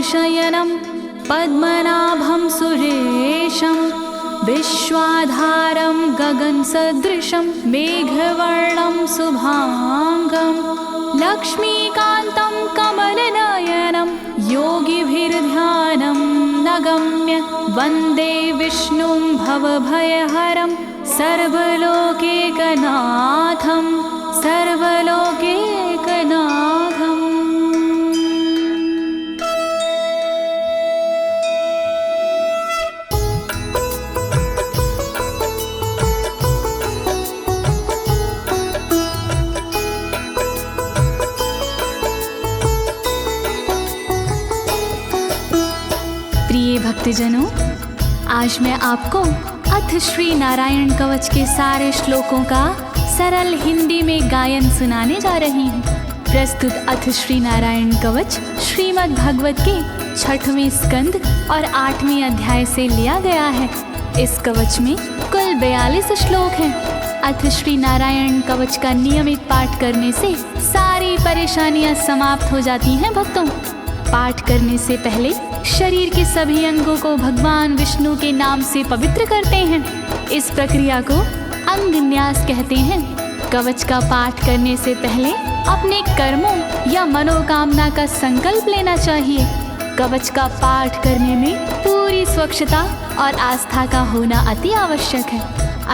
शयनं पद्मनाभं सुरेशं विश्वाधारं गगनसदृशं मेघवर्णं शुभांगं लक्ष्मीकान्तं कमलनयनं योगिभिर्ध्यानं नगम्य वन्दे विष्णुं भवभयहरं सर्वलोकैकनाथं सर्वलोकैकनाथम्। प्रिय भक्तजनों, आज मैं आपको अथ श्री नारायण कवच के सारे श्लोकों का सरल हिंदी में गायन सुनाने जा रही हूँ। प्रस्तुत अथ श्री नारायण कवच श्रीमद् भागवत के 6वें स्कंद और 8वें अध्याय से लिया गया है। इस कवच में कुल 42 श्लोक हैं। अथ श्री नारायण कवच का नियमित पाठ करने से सारी परेशानियां समाप्त हो जाती हैं। भक्तों, पाठ करने से पहले शरीर के सभी अंगों को भगवान विष्णु के नाम से पवित्र करते हैं। इस प्रक्रिया को अंग न्यास कहते हैं। कवच का पाठ करने से पहले अपने कर्मों या मनोकामना का संकल्प लेना चाहिए। कवच का पाठ करने में पूरी स्वच्छता और आस्था का होना अति आवश्यक है।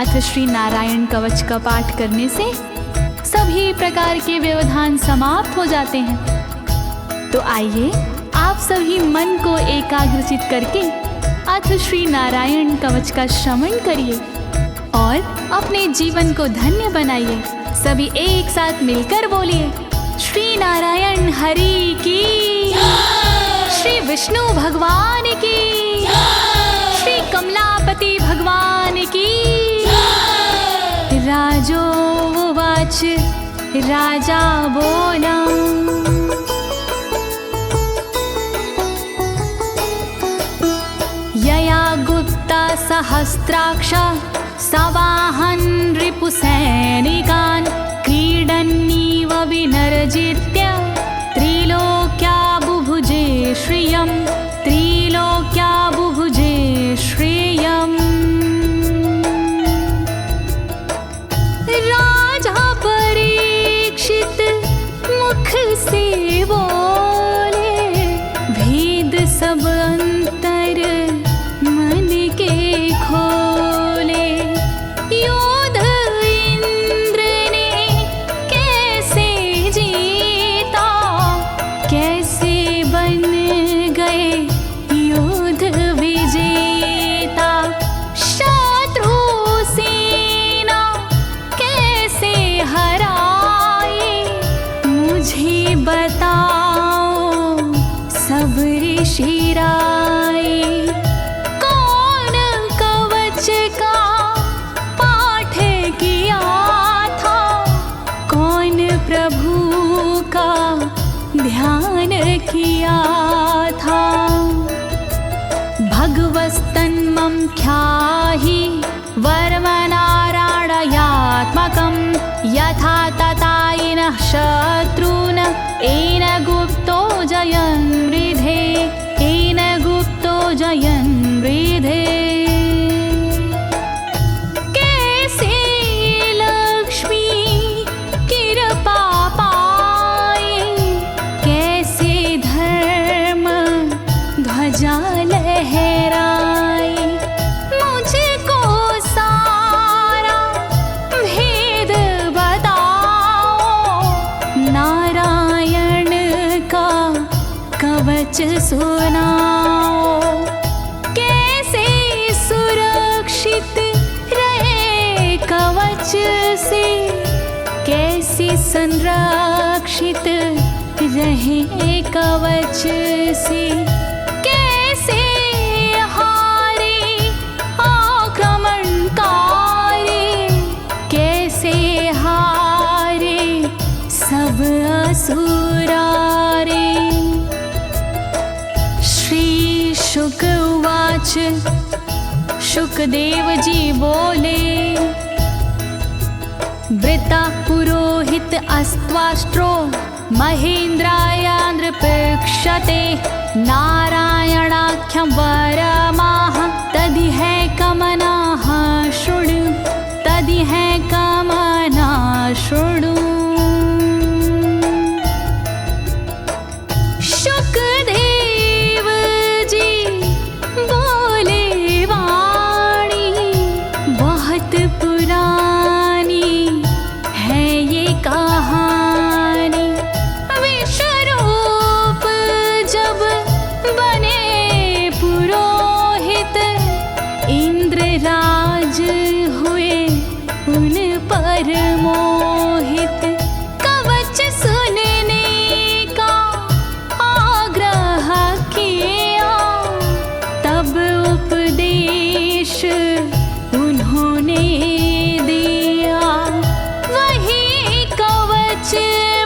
अथ श्री नारायण कवच का पाठ करने से सभी प्रकार के व्यवधान समाप्त हो जाते हैं। तो आइए आप सभी मन को एकाग्रचित करके अथ श्री नारायण कवच का श्रवण करिए और अपने जीवन को धन्य बनाइए। सभी एक साथ मिलकर बोलिए, श्री नारायण हरि की, श्री विष्णु भगवान की, श्री कमलापति भगवान की। राजोवाच, राजा बोला, यया गुप्ता सहस्राक्ष सवाहन रिपुसैनिकान् क्रीडन्नीव विनर्जित्य त्रिलोक्या बुभुजे श्रियं, त्रिलोक्या बुभुजे श्रियम्। राजा परीक्षित मुख से बोले, भेद सब अंतर मन के खोले। योद्ध इंद्र ने कैसे जीता, कैसे बन गए योद्ध विजेता। शत्रु सेना कैसे हराए, मुझे बताओ सब ऋषि राय। कौन कवच का पाठ किया था, कौन प्रभु का ध्यान किया था। भगवस्तन्मं ख्याहि वर्मनारायणात्मकं यथा तथा येन शत्रून् येन गुप्तो जयन् मृधे, येन गुप्तो जयन् मृधे। कैसे लक्ष्मी कृपा पाए, कैसे धर्म ध्वजा लहराए। मुझको सारा भेद बताओ, नारायण का कवच सुनाओ। कैसे सुरक्षित रहे कवच से, कैसे संरक्षित रहे कवच से। कैसे हारे आक्रमणकारी, कैसे हारे सब असुरारे। श्री शुक उवाच, शुकदेव जी बोले, वृता पुरोहित अस्त्वाष्ट्रो महेन्द्राय नृपक्षते नारायणाख्यं वरमाह तदिह कमनाः शृणु तदिह कमना शृणु। शुकदेव जी बोले वाणी बहुत पुरानी है ये कहानी। विश्वरूप जब बने पुरोहित इंद्रराज हुए उन पर मोहित। कवच सुनने का आग्रह किया तब उपदेश उन्होंने दिया। वही कवच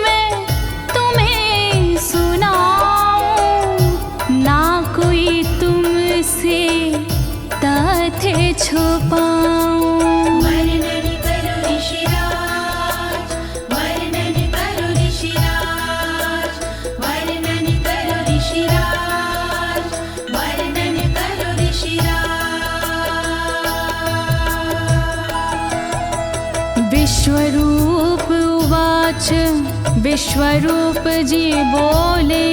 मैं तुम्हें सुनाऊं ना कोई तुमसे तथ्य छुपाऊं। वर्णन करो ऋषिराज, वर्णन करो ऋषिराज, वर्णन करो ऋषिराज, वर्णन करो ऋषिराज। विश्वरूप उवाच विश्वरूप जी बोले।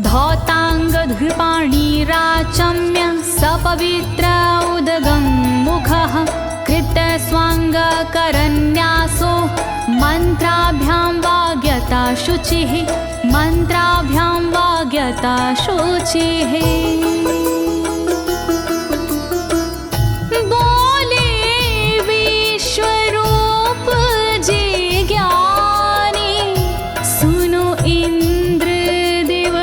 धौताङ्गधृपाणिराचम्य सपवित्र उदगं मुखः कृतस्वाङ्गकरन्यासो मन्त्राभ्यां वाग्यता शुचिः मन्त्राभ्यां वाग्यता शुचिः। बोले विश्वरूप जी ज्ञानी सुनो इंद्रदेव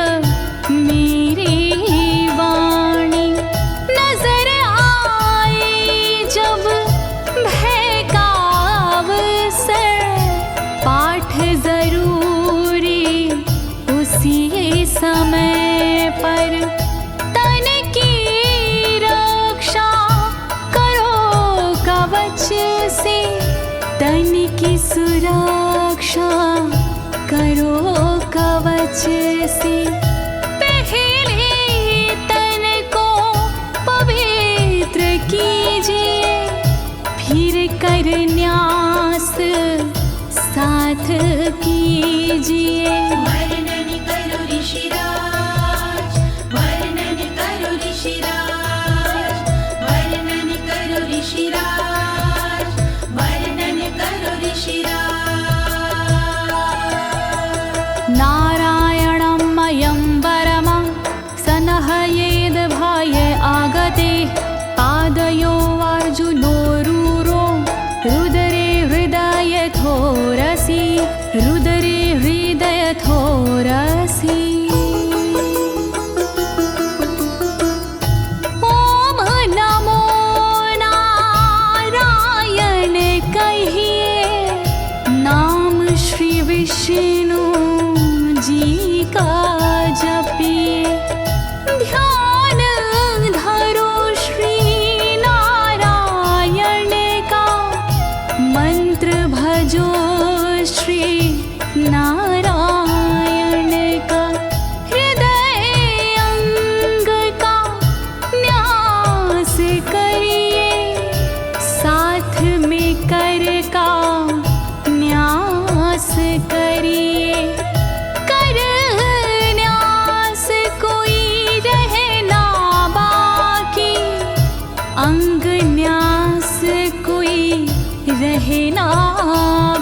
मेरी वाणी। नजर आई जब भय का अवसर पाठ जरूरी उसी समय पर। तन की रक्षा करो कवच से तन की सुरक्षा करो कवच से। पहले तन को पवित्र कीजिए फिर कर न्यास साथ कीजिए। वर्णन करो ऋषिराज, वर्णन करो ऋषिराज, वर्णन करो ऋषिराज, वर्णन करो ऋषिराज। नारायणं मयं वरमं सनहयेद भाय आगते। पादयो अर्जुनोरूरो रुदरे हृदयथोरसि रुदरे हृदयथोरसि। ओम नमो नारायण कहिए नाम श्री विष्णु जी का जपिए। ध्यान धरो श्री नारायण का मंत्र भजो श्री नारायण का। हृदय अंग का न्यास करिए साथ में कर का न्यास करिए। कर न्यास कोई रहना बाकी अंग न्यास कोई रहना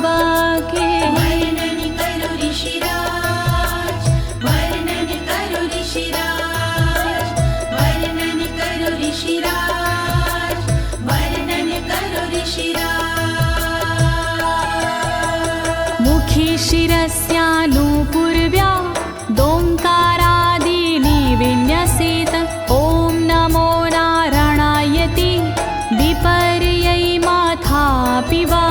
बाकी। वर्णन करो ऋषिराज, वर्णन करो ऋषिराज, वर्णन करो ऋषिराज, वर्णन करो ऋषिराज। मुखी शिरस्यानुपूर्व्या दोङ्कारादीनि विन्यसेत। ॐ नमो नारायणेति विपर्यै माथापि वा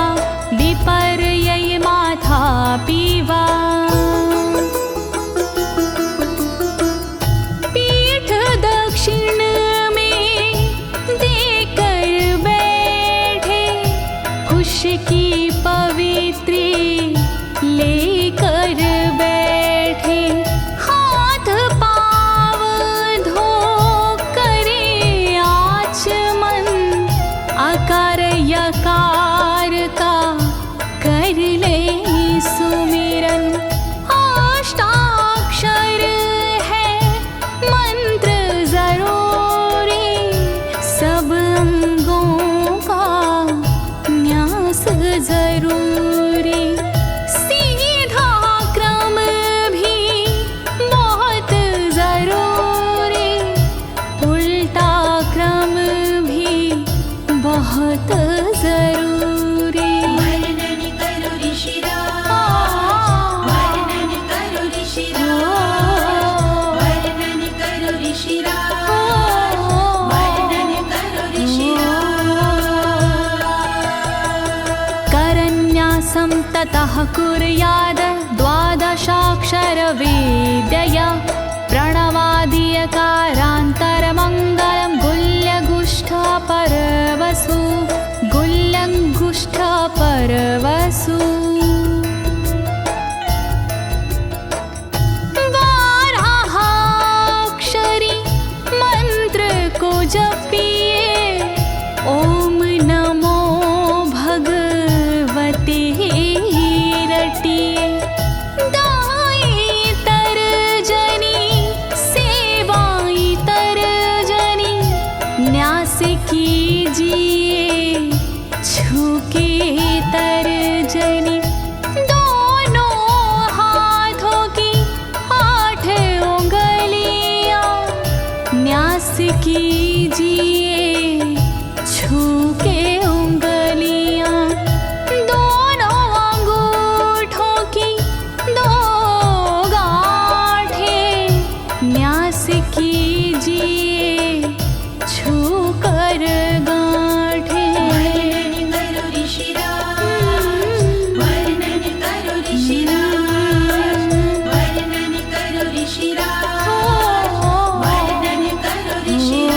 विपर्यै माथापि वा। पीठ दक्षिण में देकर बैठे खुश की पवित्री लेकर बैठे। ततः कुर्याद द्वादशाक्षरविद्यया प्रणवादियकारान्तरमङ्गलं गुल्यगुष्ठपरवसु गुल्यगुष्ठपरवसु बारहाक्षरी मंत्र को जपिए ओम नमो भगवते रटिए दाई तरजनी सेवाई तरजनी न्यास कीजिए छूके तरजनी दोनों हाथों की 8 उंगलियां न्यास कीजिए छूके उंगलियां दोनों अंगूठों की 2 गांठें न्यास कीजिए छूकर गांठें। वर्णन करो ऋषिराज, वर्णन करो ऋषिराज, वर्णन करो ऋषिराज, वर्णन करो ऋषिराज।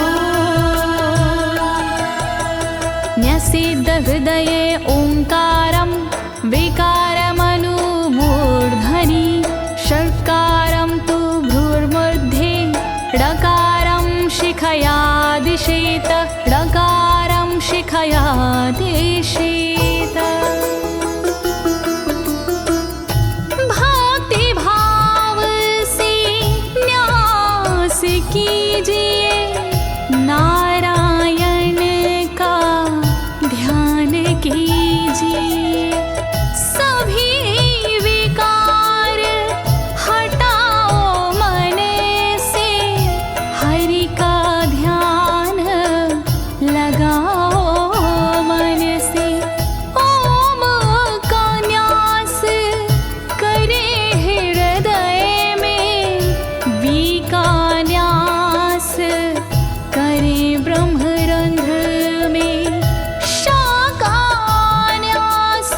न्यसेद हृदये ओंकारं विकारमनुमूर्धनि षट्कारं तु भ्रूर्मध्ये ड़कारं शिखया दिशेत ड़कारं शिखया दिशेत। भक्ति भाव से न्यास कीजिए नारायण का ध्यान कीजिए सभी विकार हटाओ मन से हरि का ध्यान लगाओ मन से ओम का न्यास करे हृदय में वी का न्यास करे ब्रह्मरंध्र में शा का न्यास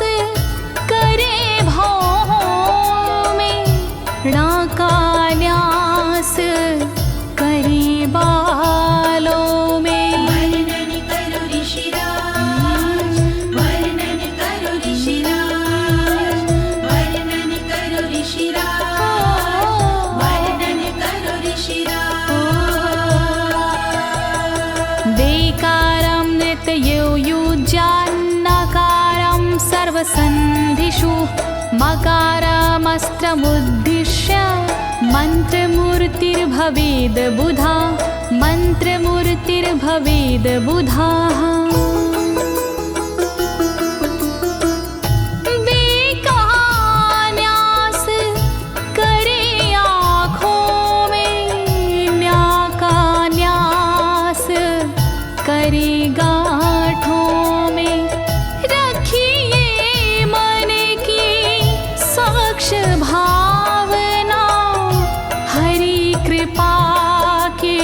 करे भौहों में णा का न्यास करे बालों में। वर्णन करो ऋषिराज, वर्णन करो ऋषिराज, वर्णन करो ऋषिराज, वर्णन करो ऋषिराज। देकारं नित्ययुज्यान्नकारं सर्वसन्धिषु मकारमस्त्रमुद्दिश्य मन्त्रमूर्तिर्भवेद् बुधा मन्त्रमूर्तिर्भवेद् बुधाः। न्यास करे आँखों में न्या का न्यास करे गांठों में रखिए मन की साक्ष भावना हरि कृपा के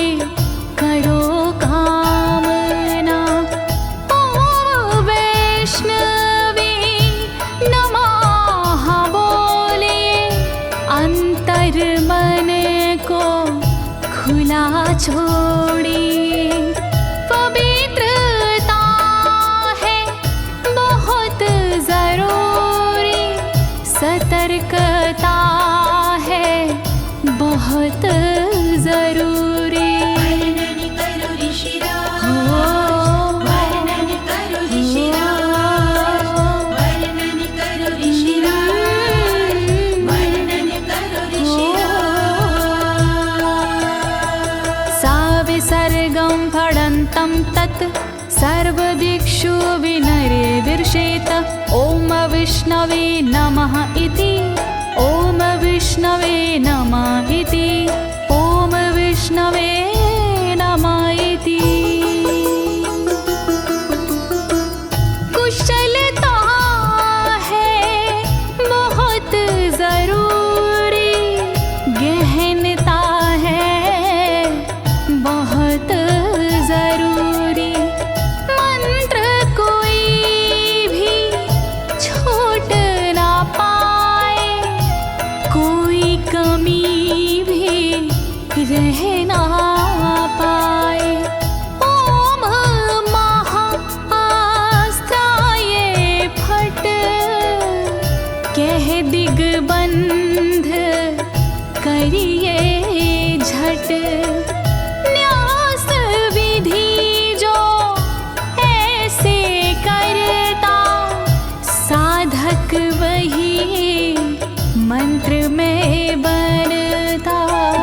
करो कामना। ओम वैष्णवे नमः बोले अंतर मन को खुला छोड़िए पवित्रता है बहुत जरूरी सतर्कता है बहुत जरूरी। वर्णन करो ऋषिराज, वर्णन करो ऋषिराज, वर्णन करो ऋषिराज, वर्णन करो ऋषिराज। सा विसर्गं फडन्तं तत् सर्वदिक्षु विनिर्दिशेत ओम विष्णवे नमः इति ओम विष्णवे नमः इति ओम विष्णवे नमः इति। कुशलता है बहुत जरूरी गहनता है बहुत जरूरी मंत्र कोई भी छोट ना कह ना पाए। ओम महाअस्त्राय फट, कह दिग्बंध करिए झट। न्यास विधि जो ऐसे करता, साधक वही मंत्र में बनता।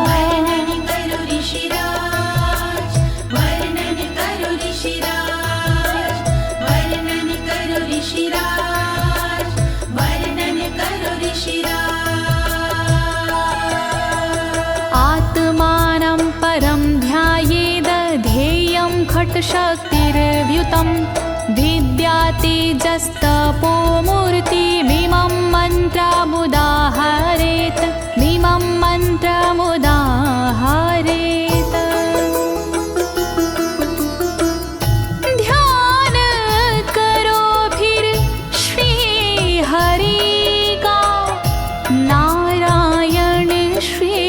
वर्णन करो ऋषिराज, वर्णन करो ऋषिराज, वर्णन करो ऋषिराज, वर्णन करो ऋषिराज। आत्मानं परं ध्यायेद ध्येयं खट्शक्तिर्व्युतं। विद्या तेजस्तपो मूर्तिमिमं मन्त्रमुदाहरेत्, मिमं मन्त्रमुदाहरेत्। ध्यान करो फिर श्री हरि का, नारायण श्री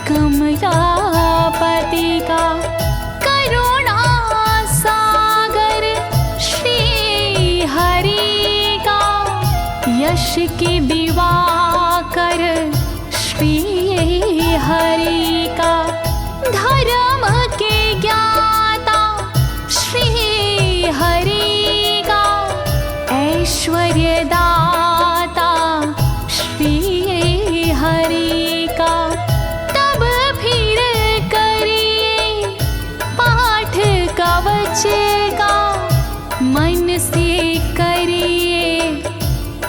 कमलापति का। करुणा सागर श्री हरि का, यश के दिवाकर श्री हरि का। धर्म के ज्ञाता श्री हरि का, ऐश्वर्य दाता श्री हरि का। तब फिर करिए पाठ कवच का, मन से करिए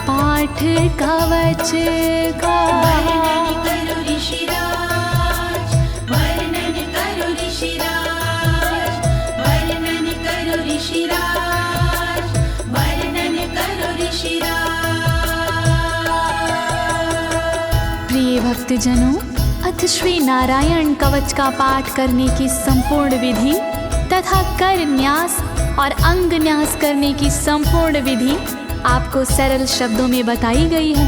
पाठ कवच का। वर्णन करो ऋषिराज, वर्णन करो ऋषिराज, वर्णन करो ऋषिराज, वर्णन करो ऋषिराज। प्रिय भक्तजनों, अथ श्री नारायण कवच का पाठ करने की संपूर्ण विधि तथा कर न्यास और अंग न्यास करने की संपूर्ण विधि आपको सरल शब्दों में बताई गई है।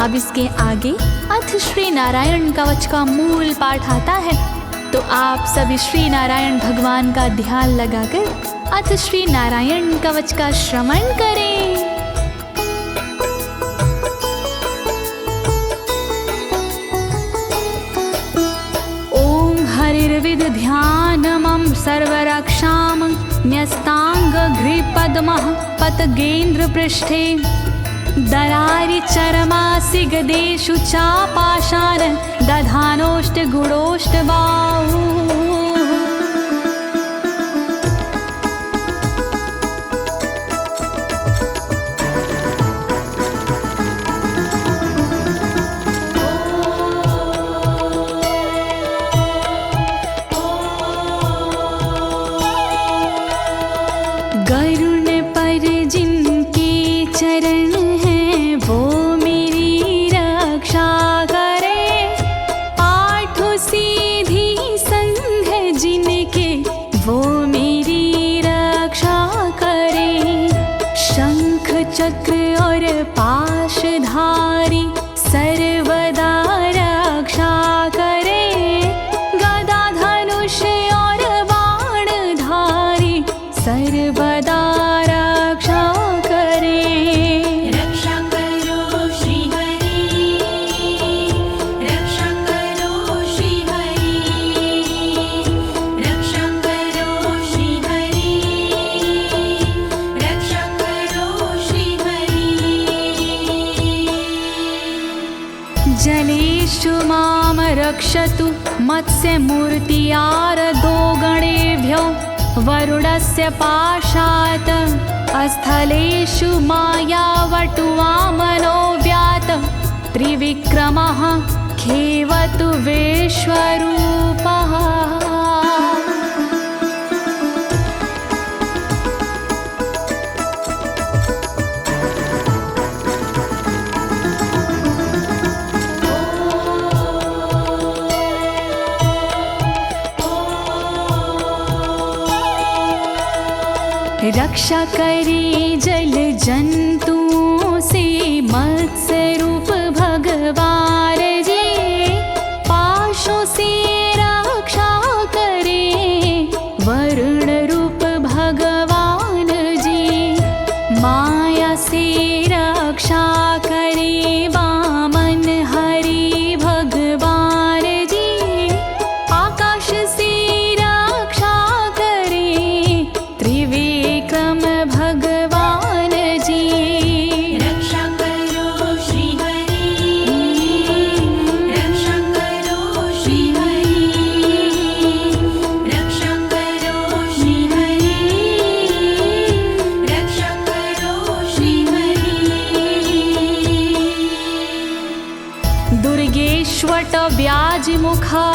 अब इसके आगे अथ श्री नारायण कवच का मूल पाठ आता है, तो आप सभी श्री नारायण भगवान का ध्यान लगाकर अथ श्री नारायण कवच का श्रवण करें। ओम हरिर्विद ध्यानमं सर्वरक्षां न्यस्ताङ्घ्रिपद्मः पतगेन्द्र पृष्ठे। दरारि चरमासि गदेषु चापाशान दधानोष्टगुणोष्टबाहु। गरुण पर जिनके चरण हैं वो मेरी रक्षा करे। आठों सीधी संग जिनके वो मेरी रक्षा करे। शंख चक्र और पाशधारी सर्वदा रक्षा करे। गदा धनुष और बाणधारी सर्वदा रक्षा करे। रक्षा करो श्री हरि, रक्षा करो श्री हरि, रक्षा करो श्री हरि, रक्षा करो श्री हरि। जलेषु मां रक्षतु मत्स्यमूर्तियारदो गणेभ्यो। वरुणस्य पाशात् स्थलेषु मायावटुवामनो व्यात। त्रिविक्रमः खेवतु विश्वरूपः। रक्षा करे जल जंतुओं से मत्स्य रूप भगवान जी। पाशों से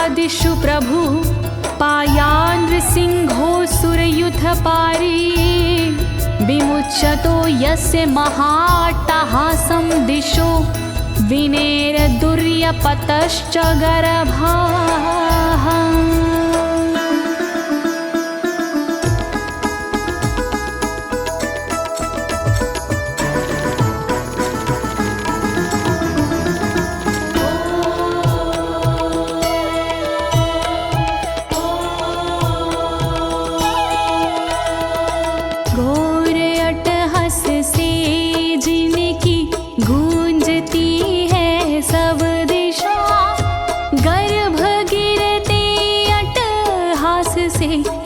दिशु प्रभु पायानृसिंहोऽसुरयुथपारी विमुच्यतो यस्य महाट्टहासं दिशो विनेरदुर्यपतश्च गर्भाः।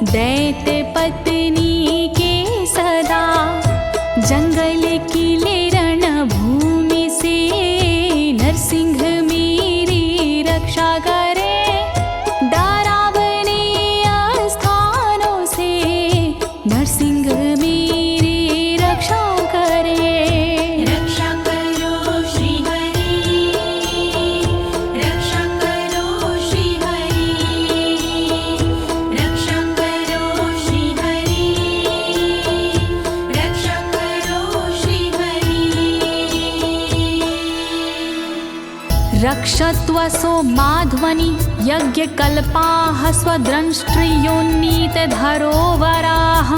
दैत्य पत्नी के सदा जंगल किले रणभूमि से नरसिंह मेरी रक्षा करे। डरावने स्थानों से नरसिंह मेरी रक्षा करे। रक्षा करो श्री हरि, रक्षा करो श्री हरि, रक्षा करो श्री हरि, रक्षा करो श्री हरि। रक्षत्वसो माध्वनि यज्ञकल्पाः स्वद्रंष्ट्रियोन्नीतधरोवराः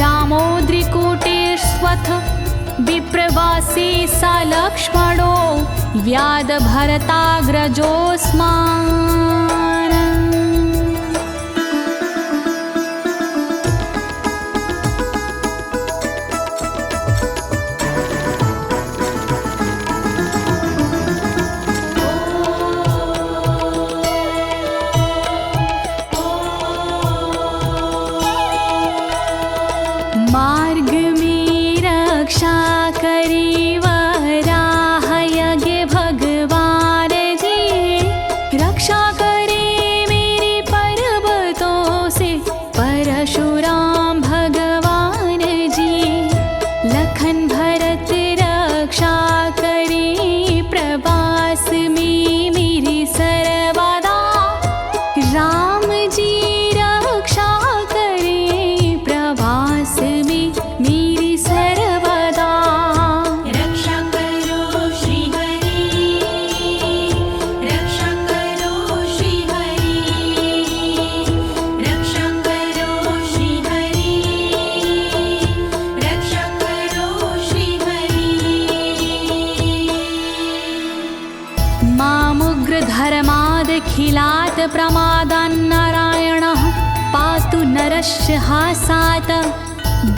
रामोद्रिकूटेष्वथ विप्रवासी स लक्ष्मणो व्याधभरताग्रजोऽस्मान्। मार्ग में रक्षा करी वराह यज्ञ भगवान जी, रक्षा करे मेरे पर्वतों से परशुराम भगवान जी। लखन भरत रक्षा करे प्रवास में मेरी सर्वदा, राम जी रक्षा करे प्रवास में मेरी सर्वदा। रक्षा करो श्री हरि, रक्षा करो श्री हरि, रक्षा करो श्री हरि, रक्षा करो श्री हरि। मामुग्रधर्मादखिलात् प्रमादान्नारायणः पातु नरस्य हासात्।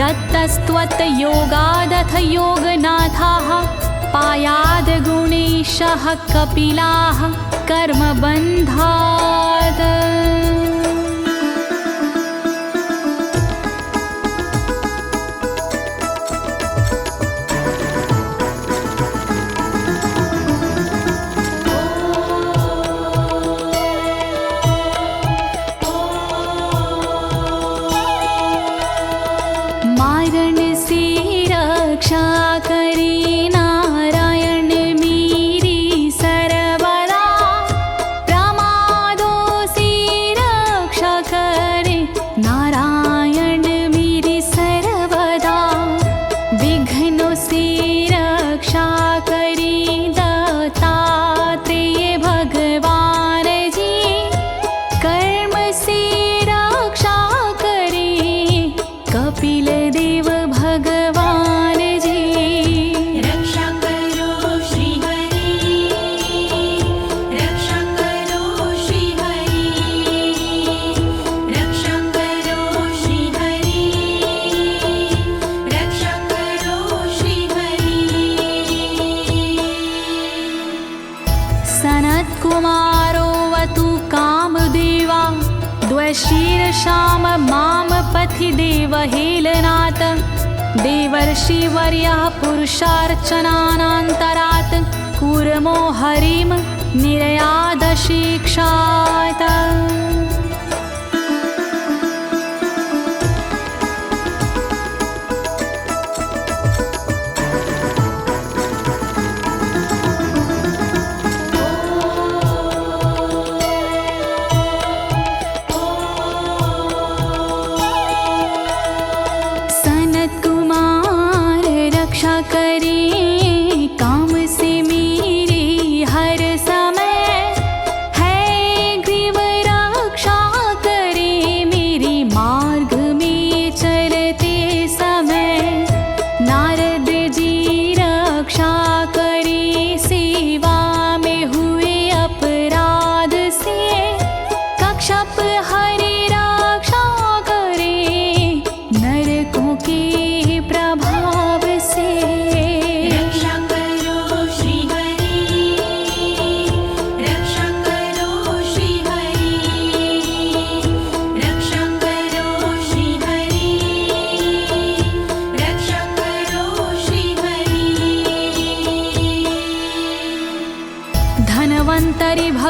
दत्तस्त्वत्योगादथ योगनाथाः पायाद् गुणेशः कपिलाः कर्मबन्धात्। मारण से रक्षा करे नारायण मेरी सर्वदा, प्रमादों से रक्षा करे नारायण मेरी सर्वदा। विघ्नों से रक्षा करे दत्तात्रेय भगवान जी, कर्म से रक्षा करे कपिल देव भगवान जी। रक्षा करो श्री हरि, रक्षा करो श्री हरि, रक्षा करो श्री हरि, रक्षा करो श्री हरि। सनत्कुमारोऽवतु कामदेवा द्वशीर्षाम माम पथि देवहेलनात्। देवर्षिवर्यः पुरुषार्चनानन्तरात् कूर्मो हरिं निर्यादशिक्षात्।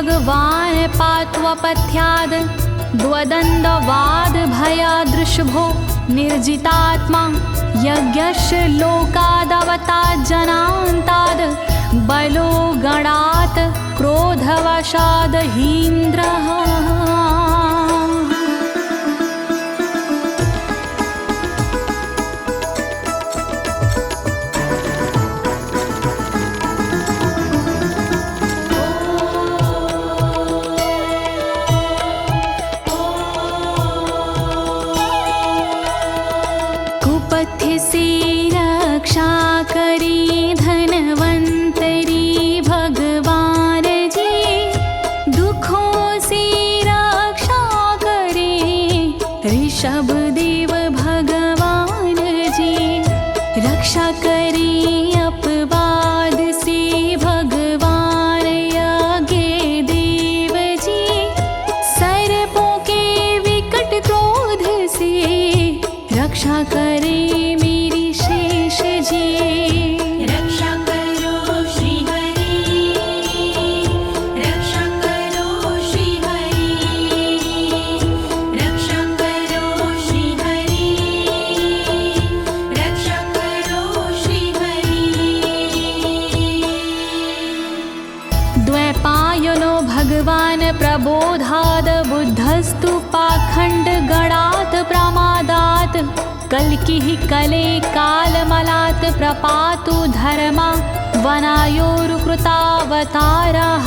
भगवान् पात्वपथ्याद् द्वदण्डवाद भयादृशभो निर्जितात्मा यज्ञस्य लोकादवतात् जनान्ताद् बलो गणात् क्रोधवशाद् हीन्द्रः। कुपथ्य से रक्षा करी धनवंतरी भगवान जी, दुखों से रक्षा करे ऋषभ देव भगवान जी। रक्षा करे अपवाद से भगवान यज्ञ देव जी, सर्पों के विकट क्रोध से रक्षा करे मेरी शेष जी। रक्षा करो श्री हरि, रक्षा करो श्री हरि, रक्षा करो श्री हरि, रक्षा करो श्री हरि। द्वैपायनो भगवान् प्रबोधाद् बुद्धस्तु पाखण्ड गणात् प्रमादात् कल्किः कले कालमलात् प्रपातु धर्मा वनायोरुकृतावतारः।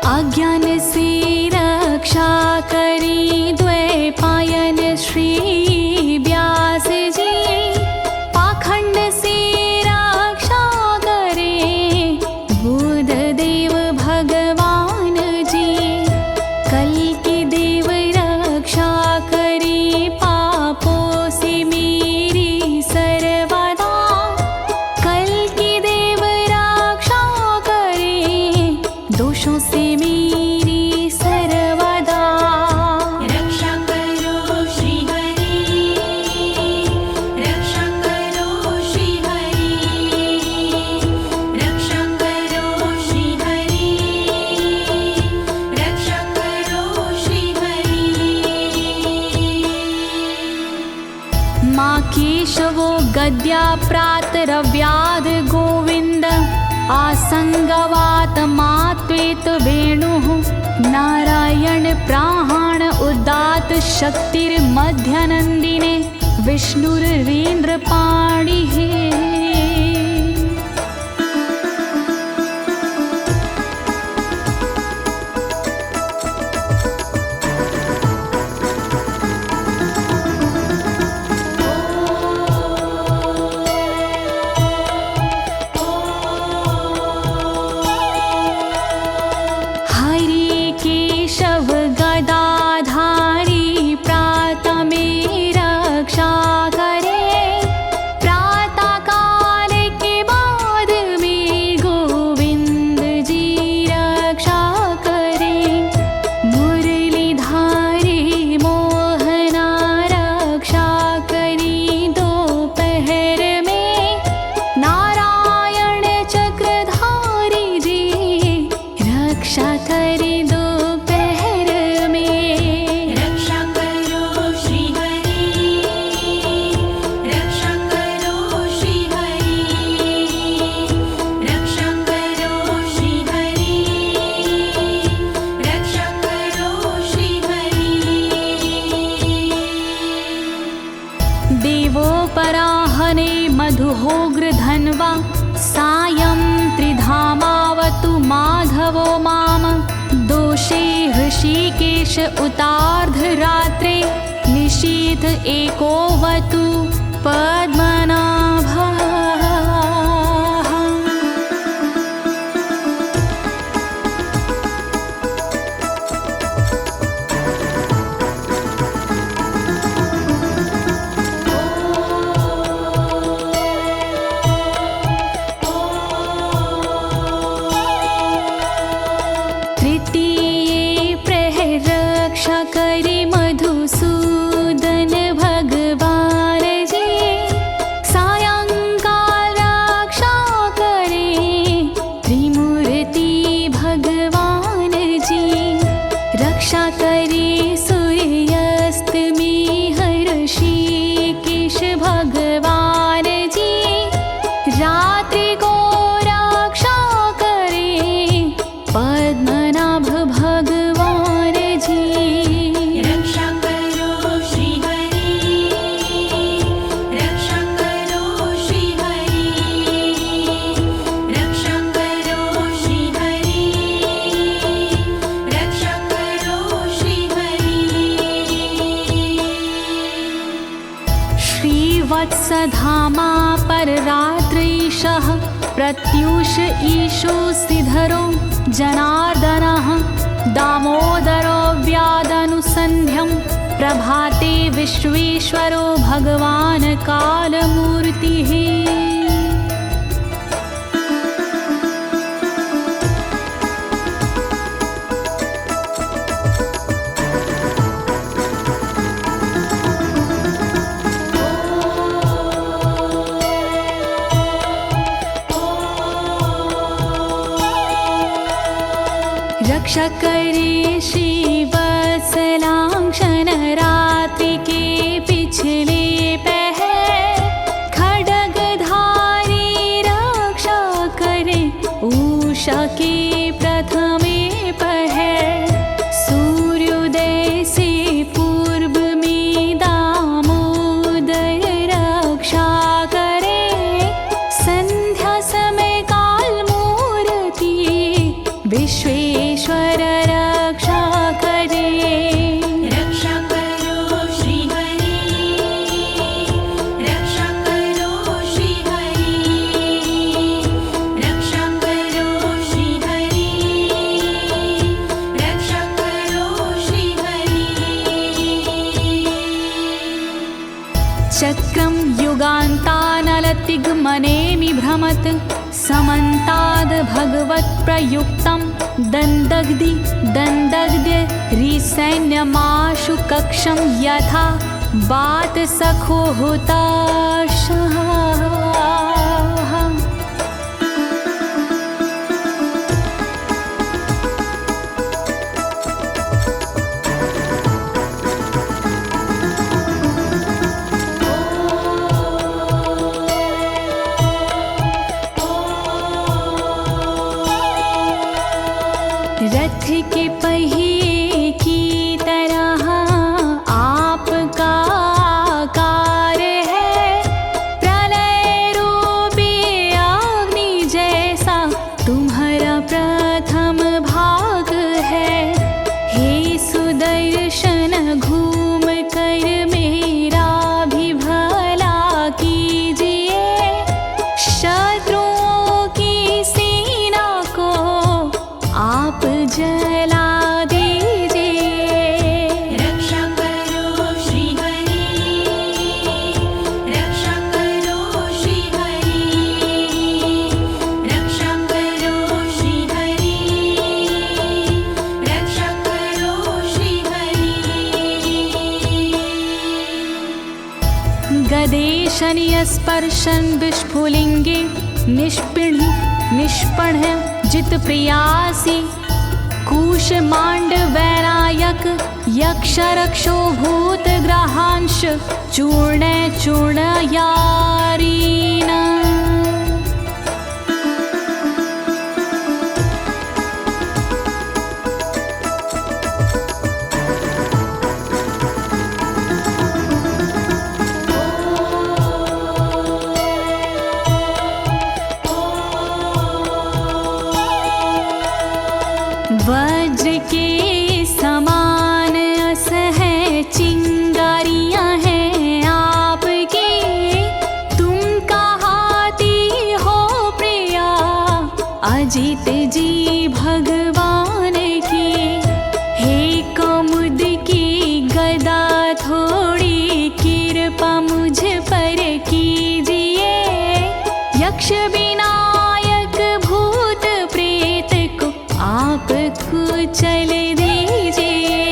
अज्ञान से रक्षा करी द्वैपायन श्री व्यास जी, पाखंड से रक्षा करे बुध देव भगवान जी। कल्कि देव रक्षा करी पापों से मेरी सर्वदा, कल्कि देव रक्षा करे दोषों से मेरी सर्वदा। रक्षा करो श्री हरि, रक्षा करो श्री हरि, रक्षा करो श्री हरि, रक्षा करो श्री हरि। माँ केशवो गद्या प्रातरव्याद गोविन्द, आसंगवात मात्वेत वेणुः नारायण प्राण उदात शक्तिर्मध्यनन्दिने विष्णुरेन्द्रपाणिः। हरि केशव गदाधारी प्रातमे रक्षा करे, प्रातः काल के बाद में गोविंद जी रक्षा करे। मुरलीधारी मोहना रक्षा करी दोपहर में, नारायण चक्रधारी जी रक्षा करे दोपहर में। रक्षा करो श्री हरि, रक्षा करो श्री हरि, रक्षा करो श्री हरि, रक्षा करो श्री हरि। देवोपराहने मधुहोग्र धन्वा, सायं त्रिधामावतु माधवो माम। दोषे ऋषिकेश उतार्धरात्रे, निशीथ एकोवतु पद्मनाभः। धामा पर रात्रीशः प्रत्यूष ईशो सिधरो जनार्दनः दामोदरो व्यादनुसन्ध्यं प्रभाते विश्वेश्वरो भगवान् कालमूर्तिः। रक्षा करे श्रीवत्सलांक्षण रात्रि के पिछले पहर खड्गधारी रक्षा करे उषा के प्रथमे पहर सूर्योदय से पूर्व में दामोदर रक्षा करे संध्या समय काल मूर्ति विश्वेश्वर रक्षा करे। रक्षा करो श्री हरि, रक्षा करो श्री हरि, रक्षा करो श्री हरि, रक्षा करो श्री हरि। चक्रं युगान्तानलतिग्मनेमि भ्रमत् समन्ताद् भगवत्प्रयुक्तं दन्दग्ध्य रिसैन्यमाशु कक्षं यथा वातसखो हुताशः। रथ के पहिए की तरह आपका आकार है, प्रलय रूपी अग्नि जैसा तुम्हारा प्रथम भाग है। हे सुदर्शन घूम कर मेरा भी भला कीजिए, शत्रुओं की सेना को आप जला दीजिए। रक्षा करो श्री हरि, रक्षा करो श्री हरि, रक्षा करो श्री हरि, रक्षा करो श्री हरि। गदेशनीय स्पर्शन विस्फुलिंगे निष्पण जित प्रियासी कुश मांड वैरायक यक्ष रक्षो भूत ग्रहांश चूर्ण यारीना। वज्र के समान असह चिंगारियां हैं आपकी, तुम कहाती हो प्रिया अजित जी भगवान की। हे कमुद की गदा थोड़ी कृपा मुझ पर कीजिए, यक्ष विनायक भूत प्रेत को आप कुचल दीजिए।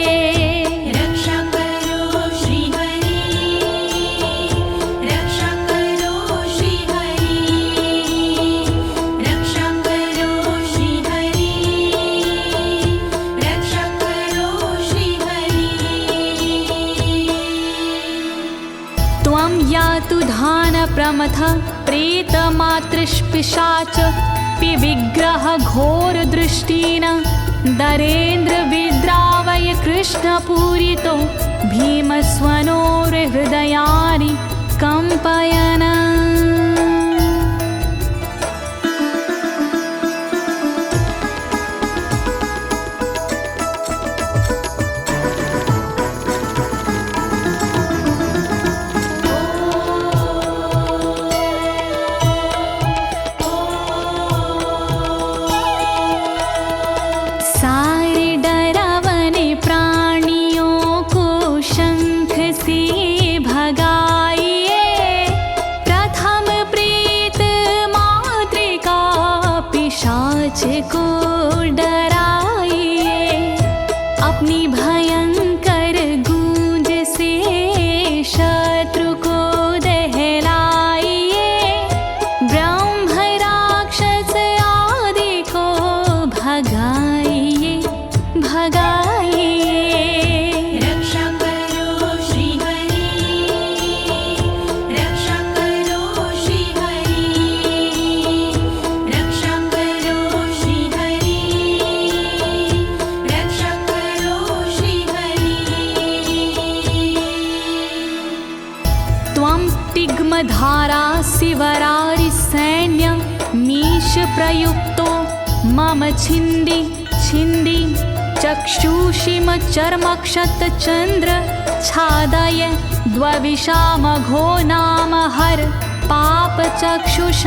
रक्षा करो श्री हरि, रक्षा करो श्री हरि, रक्षा करो श्री हरि, रक्षा करो श्री हरि। त्वं यातु धान प्रमथ प्रेत मातृपिशाच विग्रह घोर दृष्टिन दरेन्द्र विद्रावय कृष्ण पूरितो भीमस्वनोर हृदयानि कंपयन। भगाइए भगाइए। रक्षा करो श्री हरि, रक्षा करो श्री हरि, रक्षा करो श्री हरि, रक्षा करो श्री हरि। त्वं तिग्मधारा शिवरारि सैन्य मीश प्रयुक्तो मम छिन्दी छिन्दी चक्षुषीम चर्मक्षतचन्द्र छादय द्वविषामघो नाम हर पापचक्षुषाम्।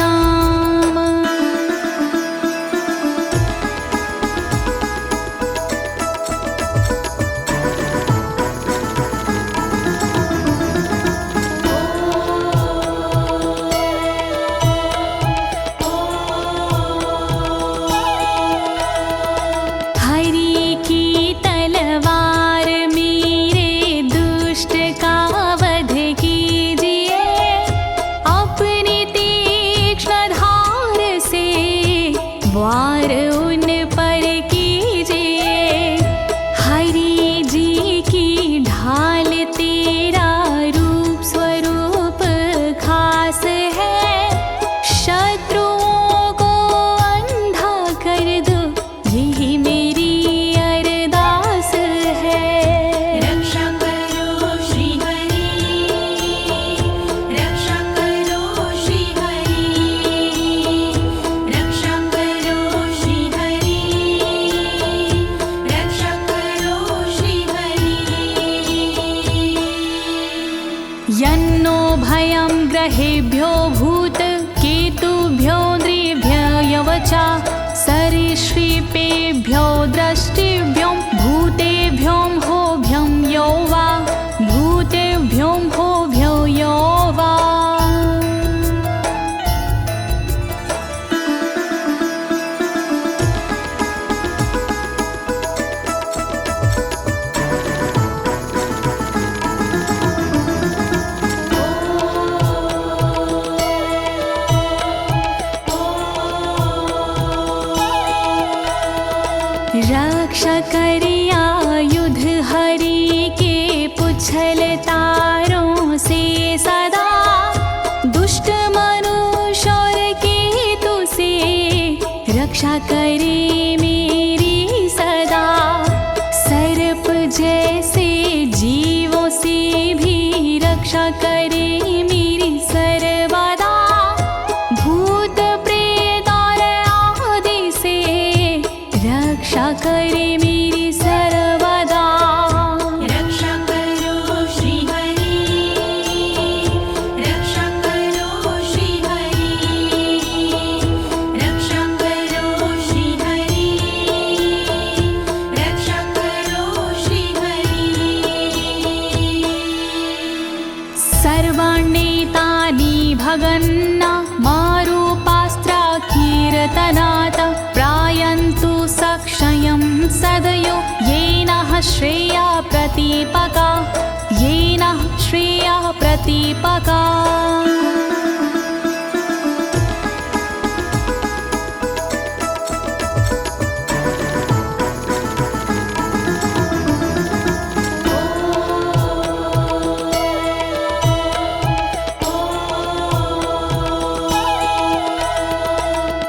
वार उन पर कीजिए, हरि जी की ढाल तेरा रूप स्वरूप खास है, शत्रुओं को अंधा कर दो यही मेरी अरदास है। रक्षा करो श्री हरि, रक्षा करो श्री हरि, रक्षा करो श्री हरि, रक्षा करो श्री हरि। यन्नो भयं ग्रहेभ्यो भूत केतुभ्यो नृभ्ययवचा सरीसृपेभ्यो दृष्टिभ्यो भूतेभ्यो होभ्यं यो वा भूतेभ्यो होभ्यो यो वा। रक्षा करिया युद्ध हरि के पुछल तारों से सदा, दुष्ट मनुष्य और केतु से रक्षा करे मेरी सदा। सर्प जैसे जीवों से भी रक्षा करे मेरी सर्वदा, भूत प्रेत और आदि से रक्षा करे मेरी सर्वदा। रक्षा करो श्री हरि, रक्षा करो श्री हरि, रक्षा करो श्री हरि, रक्षा करो श्री हरि। सर्वाण्येतानि भगन्ना मारूपास्त्रा कीर्तनात् प्रायन्तु सक्षयं सदयो येन श्रेया प्रतीपका, येन श्रेया प्रतीपका।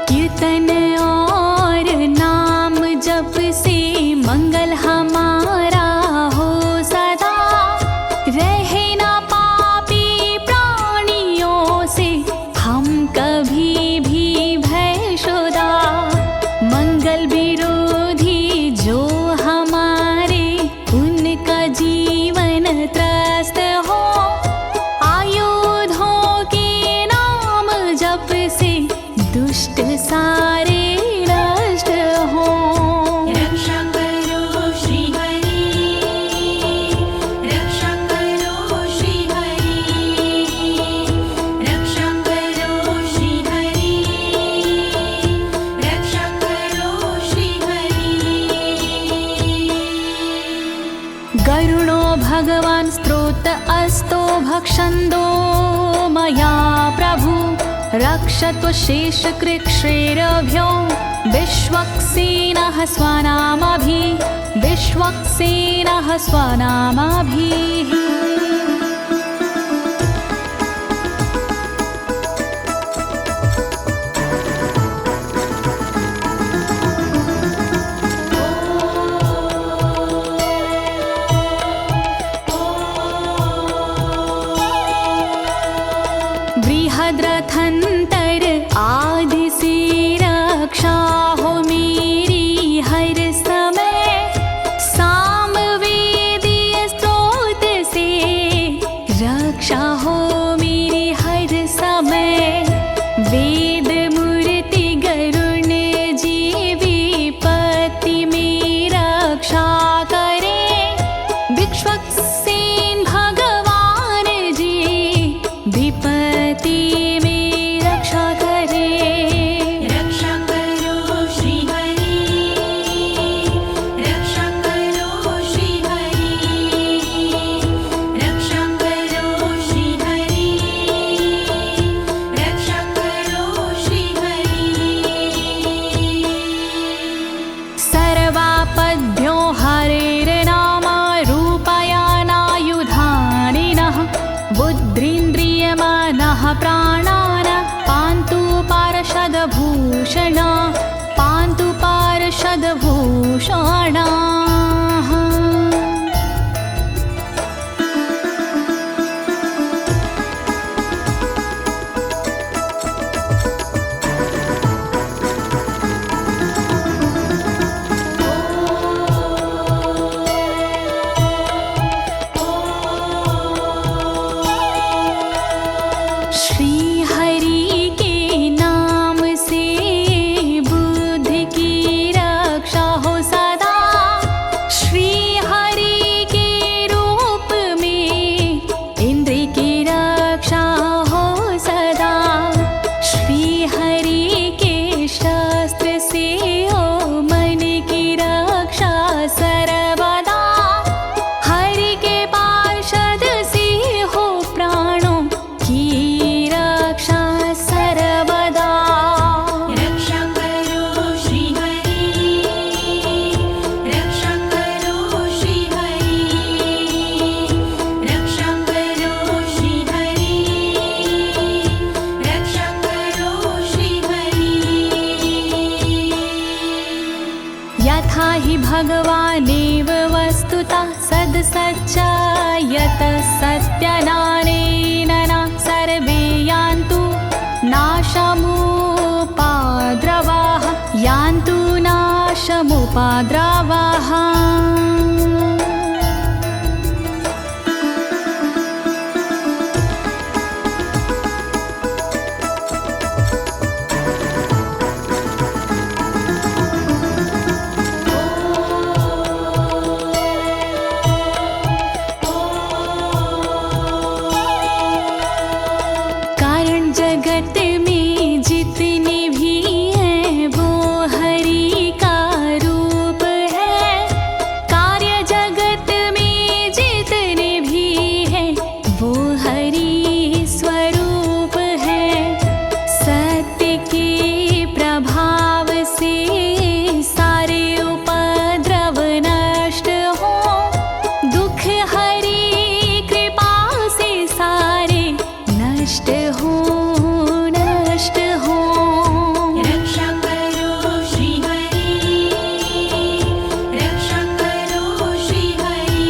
कीर्तन और नाम जप से मंगल हमारा हो सदा, रहे ना पापी प्राणियों से हम कभी भी भयशुदा। मंगल विरोधी जो हमारे उनका जीवन त्रस्त हो, आयुधों के नाम जप से दुष्ट सारे नष्ट हो। रक्षा करो श्री हरि, रक्षा करो श्री हरि, रक्षा करो श्री हरि, रक्षा करो श्री हरि। गरुणो भगवान् स्तोत्र अस्तो भक्षन्दो मया प्रभु, रक्षत्व शेषकृच्छ्रेरभ्यो विश्वक्सेनः स्वनामभिः बृहद्रथंतर आदि से रक्षा हो मेरी हर समय, सामवेदीय स्रोत से रक्षा हो मेरी हर समय। वेद मूर्ति गरुण जी विपत्ति में रक्षा करे, विश्वक्सेन भगवान जी विपत्ति में रक्षा करे। रक्षा करो श्री हरि, रक्षा करो श्री हरि, रक्षा करो श्री हरि, रक्षा करो श्री हरि। सर्वापद्भ्यो हरेर्नाम रूपयानायुधानिनः, बुद्धिन्द्रियमनः प्राणान् पान्तु पार्षदभूषण, पान्तु पार्षदभूषणाः। श्री हरि के नाम से बुद्धि की रक्षा हो सदा, श्री हरि के रूप में इंद्रिय की रक्षा हो सदा, श्री हरि के शस्त्र से हो मन की रक्षा सर्वदा, हरि के पार्षद से हो प्राणों की रक्षा सर्वदा। रक्षा करो श्री हरि, रक्षा करो श्री हरि, रक्षा करो श्री हरि, रक्षा करो श्री हरि। यथा हि भगवानेव वस्तुतः सद्सच्चायतः सत्यनानेन न सर्वे यान्तु नाशमुपाद्रवाः, यान्तु नाशमुपाद्रवाः। कारण जगत में जितने भी हैं वो हरि का रूप है, कार्य जगत में जितने भी हैं वो हरि स्वरूप है। सत्य के प्रभाव से सारे उपद्रव नष्ट हो, दुख हरि कृपा से सारे नष्ट हो, नष्ट हो। रक्षा करो श्री हरि, रक्षा करो श्री हरि,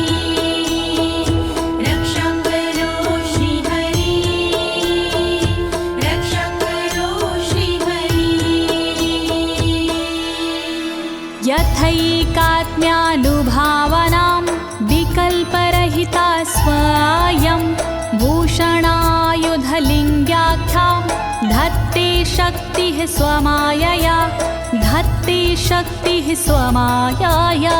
रक्षा करो श्री हरि, रक्षा करो श्री हरि। यथैकात्म्यानुभावनां विकल्परहिता स्वयं भूषणायुधलिङ्ग्याख्या, धत्ते शक्तिः स्वमायया, धत्ते शक्तिः स्वमायया।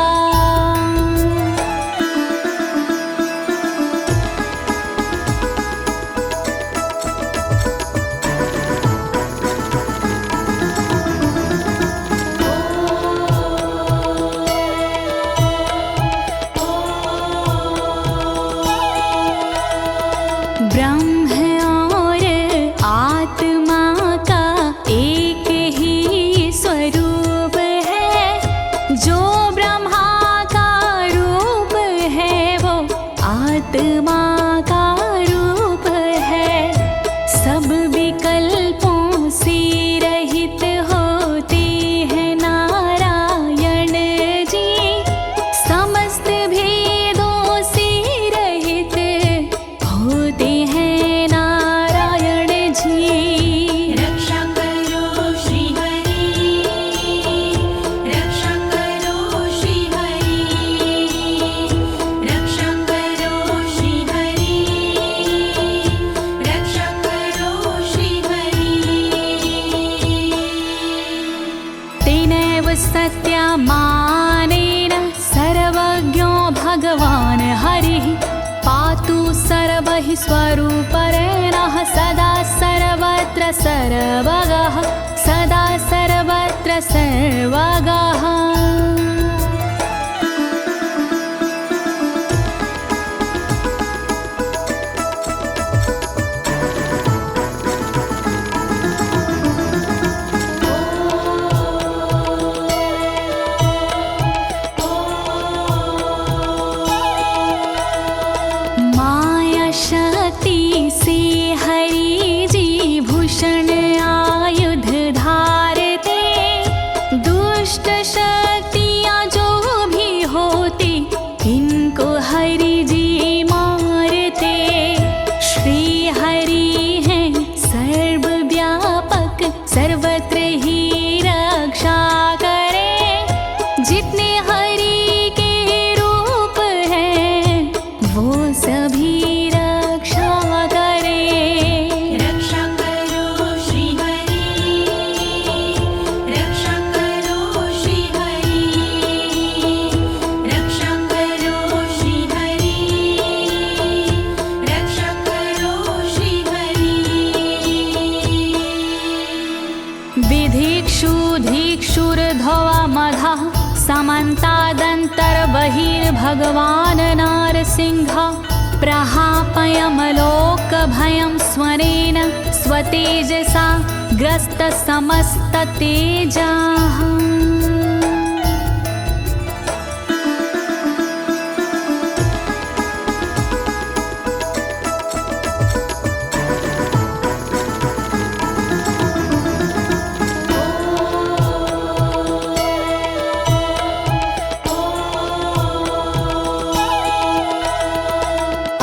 ब्रह्म और आत्मा का एक ही स्वरूप हि स्वरूपरेणः सदा सर्वत्र सर्वगः सदा सर्वत्र सर्वगः। समन्तादन्तर्बहिर्भगवान् नारसिंहः प्रहापयमलोकभयं स्वरेण स्वतेजसा ग्रस्तसमस्ततेजाः।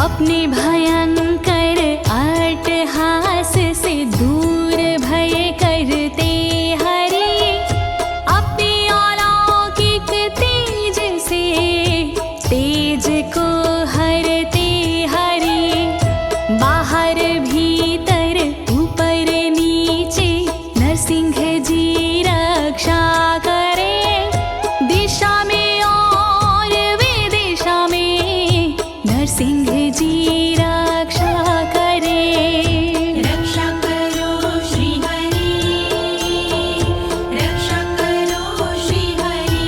अपने भयंकर अट्टहास से दूर भय करते हरि अपने अलौकिक तेज से तेज को हरते हरि बाहर भीतर ऊपर नीचे नरसिंह जी रक्षा करे दिशा में और विदिशा में नरसिंह जी रक्षा करे। रक्षा करो श्री हरि रक्षा करो श्री हरि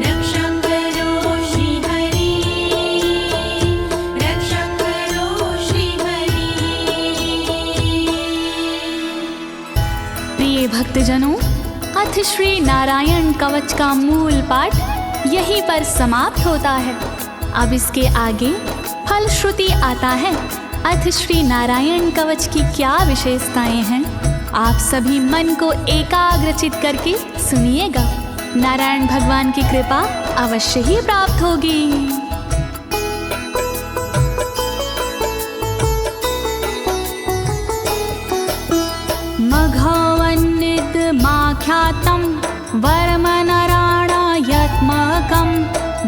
रक्षा करो श्री हरि रक्षा करो श्री हरि। प्रिय भक्तजनों, अथ श्री नारायण कवच का मूल पाठ यहीं पर समाप्त होता है। अब इसके आगे फलश्रुति आता है। अथ श्री नारायण कवच की क्या विशेषताएं हैं, आप सभी मन को एकाग्रचित करके सुनिएगा। नारायण भगवान की कृपा अवश्य ही प्राप्त होगी। मघवन्नित माख्यातं वर्मनराणायत्मकं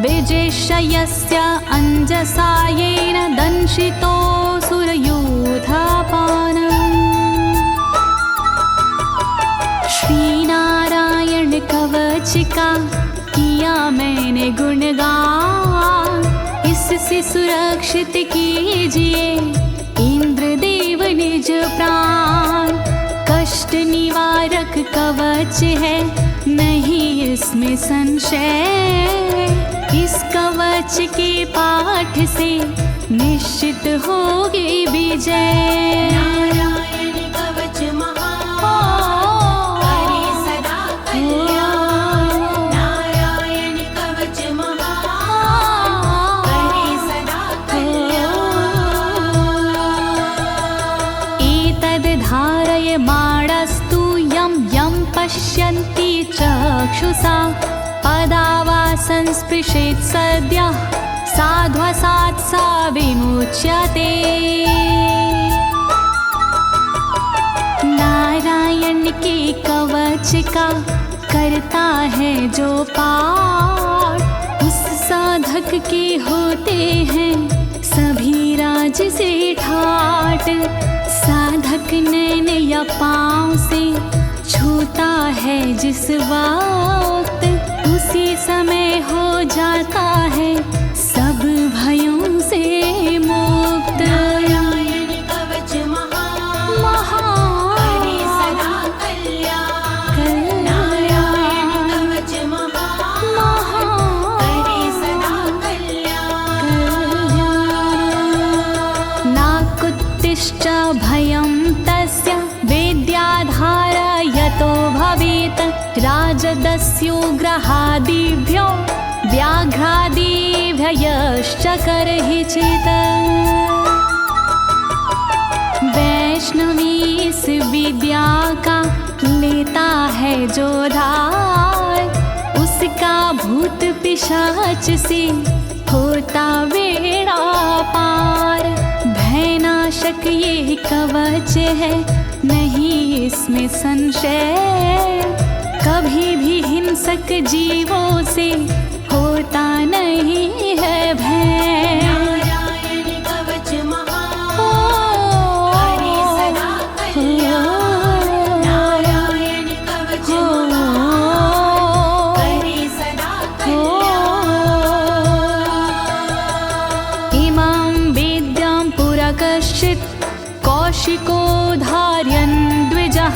विजेशयस्य अंजसायेन दंशितोऽसुरयूथपानम्। श्री नारायण कवच का किया मैंने गुणगान, इससे सुरक्षित कीजिए इंद्रदेव निज प्राण। कष्ट निवारक कवच है नहीं इसमें संशय, इस कवच के पाठ से निश्चित होगी विजय। नारायण कवच महान करे सदा कल्याण नारायण कवच महान करे सदा कल्याण। एतद् धारय माणस्तु यं यं पश्यन्ति चक्षुषा पदावा संस्पृशेत् सद्यः साध्वसात् सा विमुच्यते। नारायण के कवच का करता है जो पाठ, उस साधक के होते हैं सभी राज से ठाट। साधक नैन या पाँव से छूता है जिस वक्त, उसी समय हो जाता है सब भयों से मुक्त। मत्स्योग्रहादिभ्यो व्याघ्रादिभ्यश्च करहिचित्। वैष्णवी इस विद्या का लेता है जो धार, उसका भूत पिशाच से होता बेड़ा पार। भयनाशक ये कवच है, नहीं इसमें संशय, कभी भी हिंसक जीवों से होता नहीं है भय। नारायण कवच महान, करे सदा कल्याण। नारायण कवच महान, करे सदा कल्याण। इमां विद्यां पुरा कश्चित् कौशिको धारयन् द्विजः,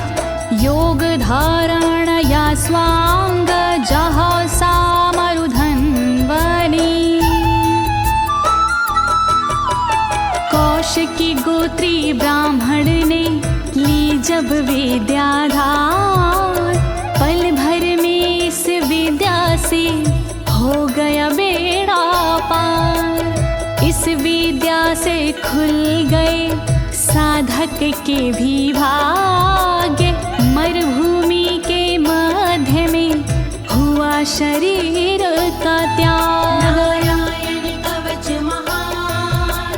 योगधारणया स्वाङ्गजः सामरुधन्वने। कौशिकी गोत्री ब्राह्मण ने ली जब विद्याधार, पल भर में इस विद्या से हो गया बेड़ा पार। इस विद्या से खुल गए साधक के भी भाग्य, मरुभूमि के मध्य में हुआ शरीर का त्याग। नारायण कवच महान,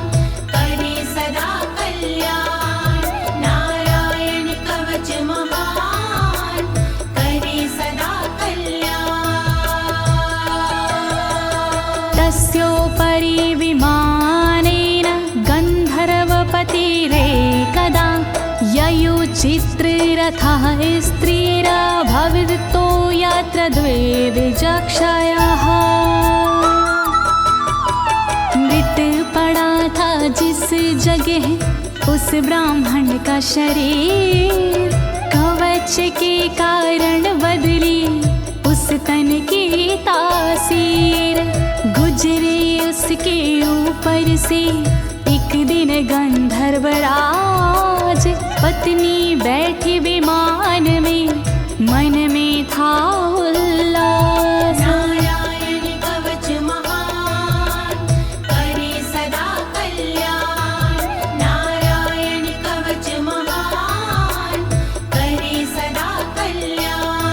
करे सदा कल्याण। नारायण कवच महान, करे सदा कल्याण। तस्योपरि विमानेन गन्धर्वपतिरेकदा, ययुचित्ररथः स्त्रीरभवितो यत्र द्वे विचक्षयः। मृत पड़ा था जिस जगह उस ब्राह्मण का शरीर, कवच के कारण बदली उस तन की तासीर। गुजरे उसके ऊपर से एक दिन गंधर्वराज, पत्नी बैठी विमान में, मन में था उल्लास। नारायण कवच महान, करे सदा कल्याण। नारायण कवच महान, करे सदा कल्याण।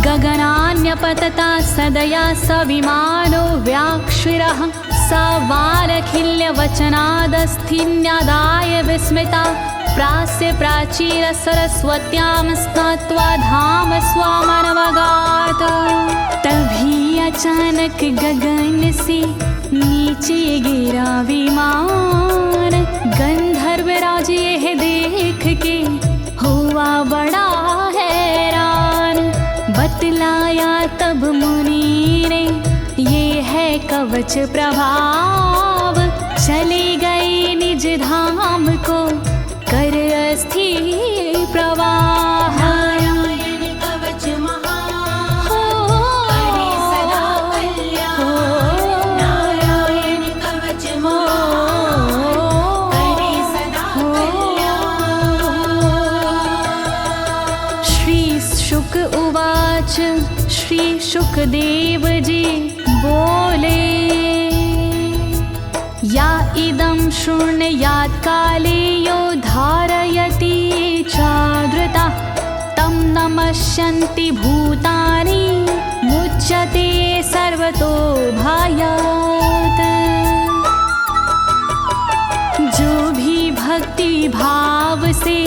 गगनान्यपतता सदया स विमानो व्याक्षिरः, स वालखिल्यवचनादस्थिन्यादाय विस्मिता, प्रास्य प्राचीर सरस्वत्यां स्नात्वा धाम स्वामनवगात। तभी अचानक गगन से नीचे गिरा विमान, गंधर्वराज यह देख के हुआ बड़ा हैरान। बतलाया तब मुनि ने, ये है कवच प्रभाव, चले गए निज धाम को कर अस्थिर प्रवाह। नारायण कवच महान, करे सदा कल्याण। नारायण कवच महान, करे सदा कल्याण। श्री शुक उवाच, श्री शुकदेव जी बोले, या इदं शृणुयात् काले यो धारयति चादृता, तं नमस्यन्ति भूतानि मुच्यते सर्वतो भयात्। जो भी भक्ति भाव से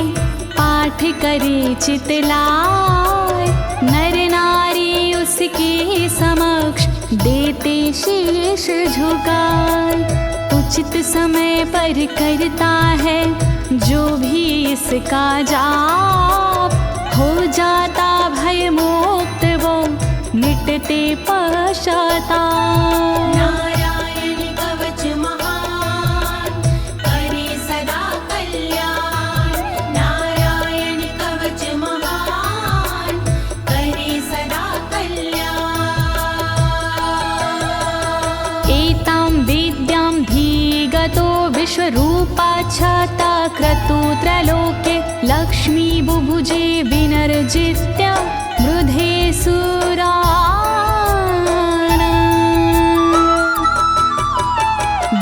पाठ करे चितलाय, नर नारी उसके समक्ष देते शीश झुकाए। उचित समय पर करता है जो भी इसका जाप, हो जाता भय मुक्त वो मिटते पश्चाताप। नारायण कवच महान, करे सदा कल्याण। नारायण कवच महान, करे सदा कल्याण। एतां विद्यां धीगतो विश्वरूपाच्छता क्रतु त्रलोके, लक्ष्मी बुभुजे विनर्जित्य मृधे सुराना।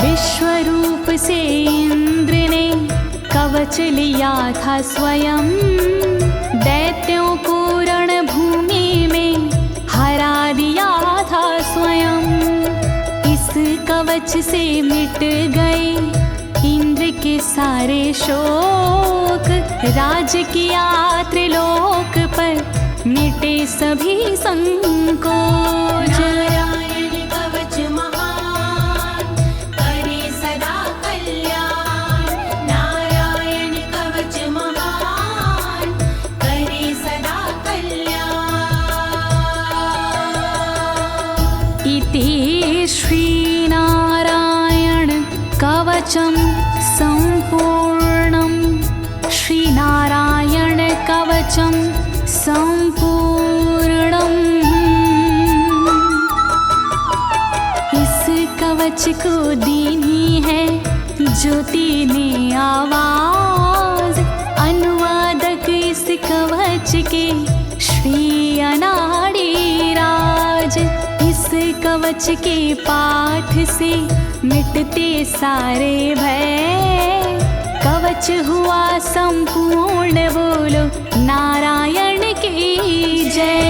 विश्वरूप से इंद्र ने कवच लिया था स्वयं, दैत्यों को रणभूमि में हरा दिया था स्वयं। इस कवच से मिट गए इंद्र के सारे शोक, राज किया त्रिलोक पर मिटे सभी संकोच। नारायण कवच महान करे सदा कल्याण, नारायण कवच महान करे सदा कल्याण। इति श्रीनारायण कवचं सम्पूर्णं, श्रीनारायण कवचं सम्पूर्णम्। इस कवच को दीनी है ज्योति ने आवाज, अनुवादक इस कवच के श्री अनाड़ी राज। इस कवच के पाठ से मिटते सारे भय, कवच हुआ संपूर्ण, बोलो नारायण की जय।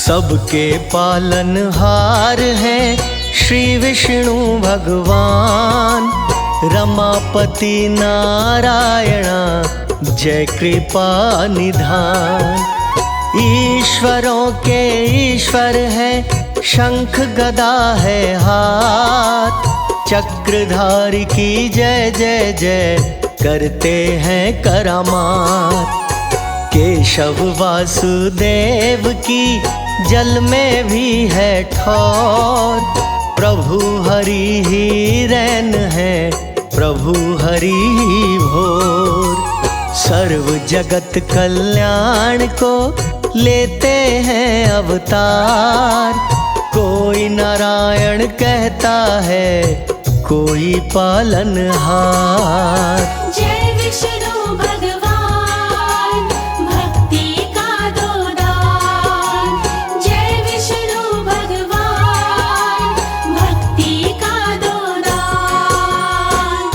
सबके पालनहार हैं श्री विष्णु भगवान, रमापति नारायण जय कृपा निधान। ईश्वरों के ईश्वर है, शंख गदा है हाथ, चक्रधारी की जय जय जय करते हैं करामात। केशव वासुदेव की जल में भी है ठौर, प्रभु हरि ही रैन है, प्रभु हरि ही भोर। सर्व जगत कल्याण को लेते हैं अवतार, कोई नारायण कहता है, कोई पालनहार। जय विष्णु भगवान भक्ति का दो दान, जय विष्णु भगवान भक्ति का दो दान।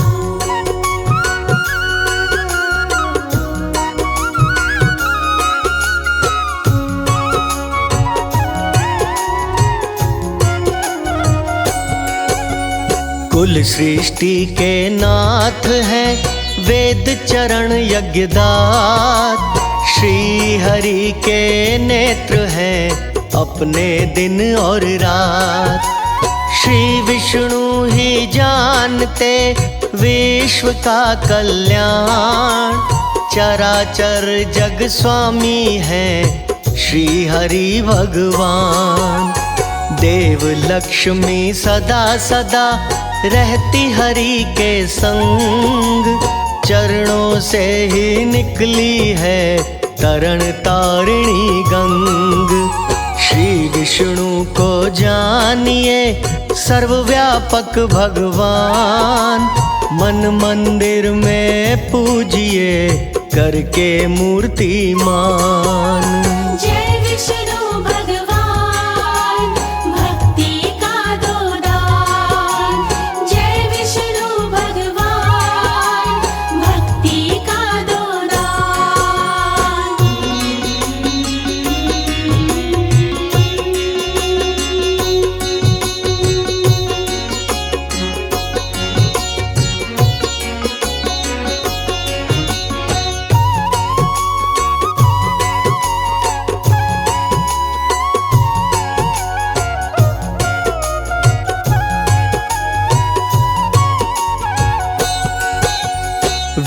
कुल सृष्टि के नाथ हैं, वेद चरण यज्ञदात। श्री हरि के नेत्र हैं, अपने दिन और रात। श्री विष्णु ही जानते विश्व का कल्याण, चराचर जग स्वामी हैं श्री हरि भगवान। देव लक्ष्मी सदा सदा रहती हरि के संग, चरणों से ही निकली है तरण तारिणी गंग। श्री विष्णु को जानिए सर्वव्यापक भगवान, मन मंदिर में पूजिए करके मूर्तिमान। जय विष्णु भगवान भक्ति का दो दान, जय विष्णु भगवान भक्ति का दो दान।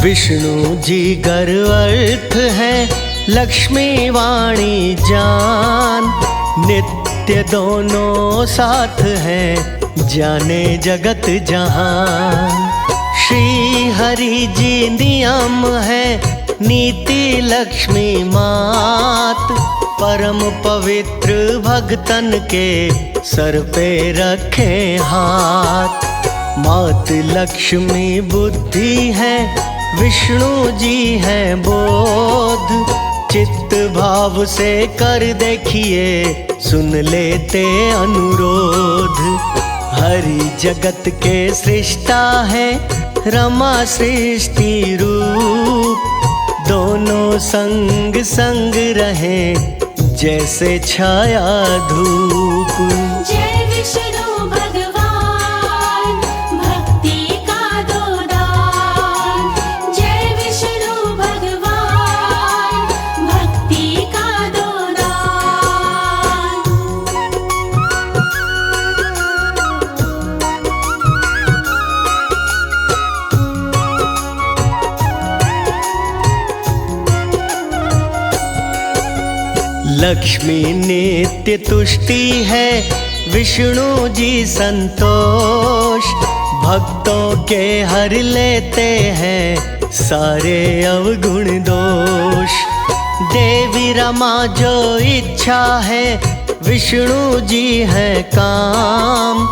विष्णु जी गर्वर्थ है, लक्ष्मी वाणी जान। नित्य दोनों साथ हैं, जाने जगत जहान। श्री हरि जी नियम है, नीति लक्ष्मी मात। परम पवित्र भक्तन के सर पे रखे हाथ। मात लक्ष्मी बुद्धि है, विष्णु जी हैं बोध। चित्त भाव से कर देखिए, सुन लेते अनुरोध। हरि जगत के सृष्टा है, रमा सृष्टि रूप। दोनों संग संग रहे, जैसे छाया धूप। जय विष्णु भगवान, भक्ति का दो दान। जय विष्णु भगवान, भक्ति का दो दान। लक्ष्मी नित्य तुष्टि है, विष्णु जी संतोष। भक्तों के हर लेते हैं, सारे अवगुण दोष। देवी रमा जो इच्छा है, विष्णु जी है काम।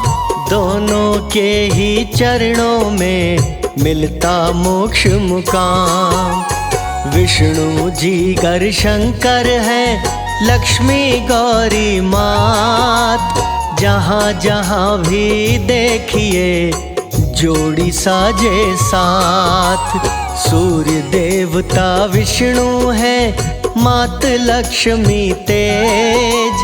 दोनों के ही चरणों में मिलता मोक्ष मुकाम। विष्णु जी कर शंकर है, लक्ष्मी गौरी मात। जहाँ जहाँ भी देखिए, जोड़ी साजे साथ। सूर्य देवता विष्णु है, मात लक्ष्मी तेज।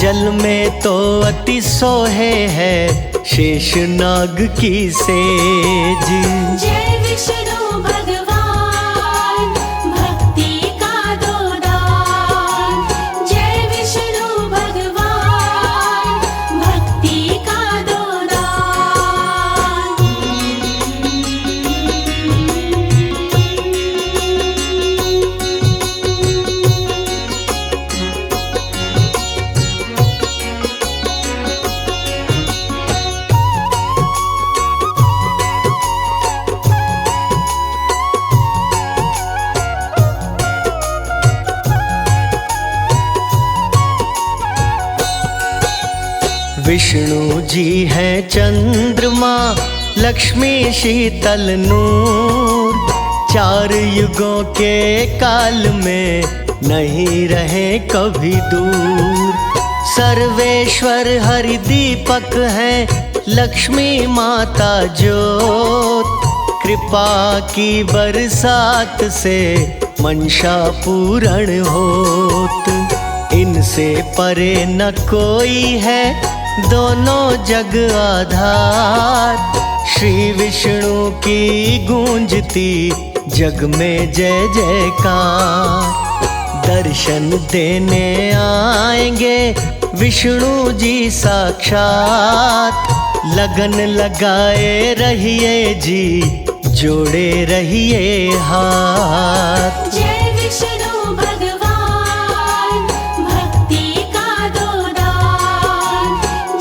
जल में तो अति सोहे है, शेषनाग की सेज। जय विष्णु भगवान, भक्ति का दो दान। जय विष्णु भगवान, भक्ति का दो दान। विष्णु जी है चंद्रमा, लक्ष्मी शीतल नूर। चार युगों के काल में नहीं रहे कभी दूर। सर्वेश्वर हरि दीपक है, लक्ष्मी माता ज्योत। कृपा की बरसात से मंशा पूर्ण होत। इनसे परे न कोई है, दोनों जग आधार। श्री विष्णु की गूंजती जग में जय जयकार। दर्शन देने आएंगे विष्णु जी साक्षात। लगन लगाए रहिए जी, जोड़े रहिए हाथ। जय विष्णु भगवान, भक्ति का दो दान।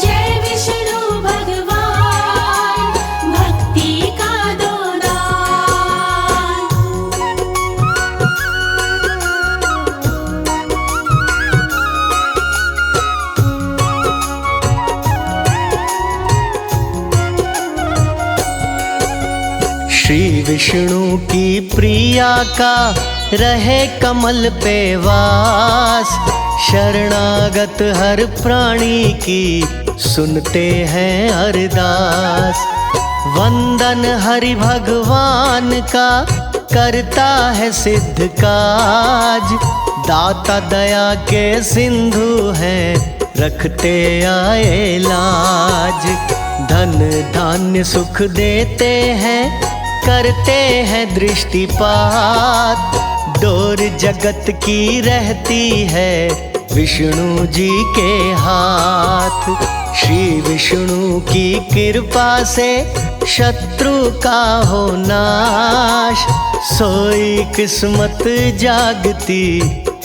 जय विष्णु भगवान, भक्ति का दो दान। श्री विष्णु की प्रिया का रहे कमल पे वास। शरणागत हर प्राणी की सुनते हैं अरदास। वंदन हरि भगवान का करता है सिद्ध काज। दाता दया के सिंधु हैं, रखते आए लाज। धन धान्य सुख देते हैं, करते हैं दृष्टिपात। डोर जगत की रहती है, विष्णु जी के हाथ। श्री विष्णु की कृपा से शत्रु का हो नाश, सोई किस्मत जागती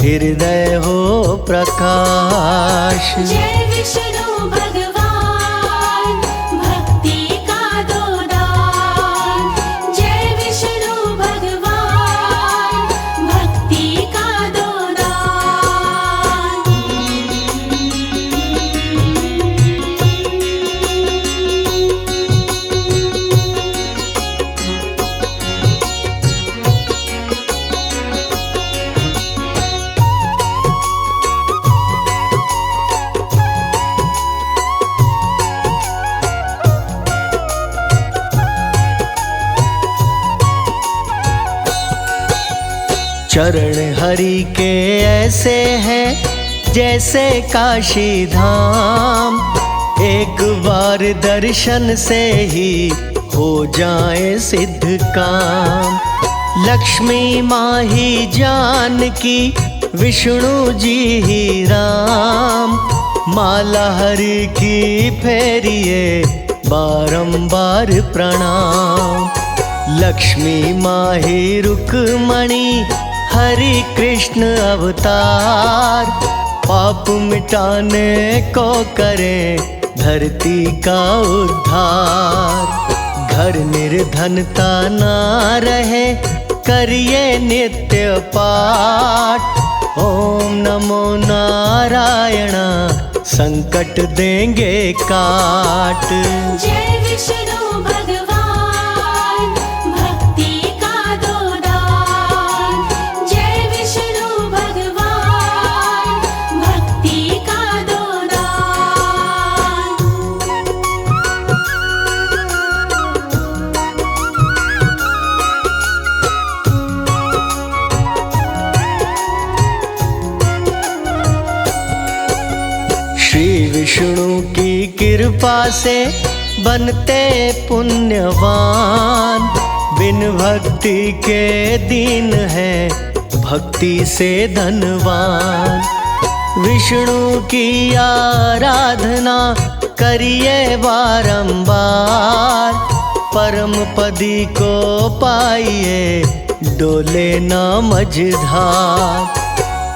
हृदय हो प्रकाश। जय विष्णु भगवान भक्ति का दो दान। जय विष्णु भगवान भक्ति का दो दान। चरण हरि के ऐसे हैं जैसे काशी धाम, एक बार दर्शन से ही हो जाए सिद्ध काम। लक्ष्मी माँ ही जानकी, विष्णु जी ही राम, माला हरि की फेरिए बारंबार प्रणाम। लक्ष्मी माँ ही रुक्मणी, हरि कृष्ण अवतार, पाप मिटाने को करे धरती का उद्धार। घर निर्धनता ना रहे करिए नित्य पाठ, ओम नमो नारायण संकट देंगे काट। जय विष्णु भगवान भक्ति का दो दान। जय विष्णु भगवान भक्ति का दो दान। श्री विष्णु की कृपा से बनते पुण्यवान, बिन भक्ति के दीन है भक्ति से धनवान। विष्णु की आराधना करिए बारंबार, परम पदी को पाइए डोले ना मझधार।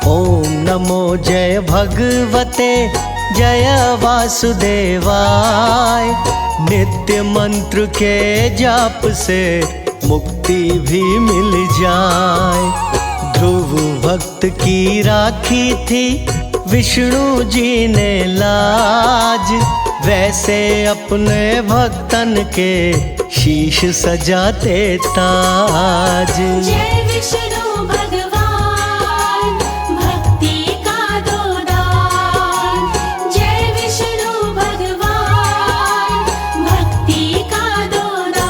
ओम नमो जय भगवते जय वासुदेवाय, नित्य मंत्र के जाप से मुक्ति भी मिल जाए। ध्रुव भक्त की राखी थी विष्णु जी ने लाज, वैसे अपने भक्तन के शीश सजाते ताज। जय विष्णु भगवान भक्ति का दो दान। जय विष्णु भगवान भक्ति का दो दान।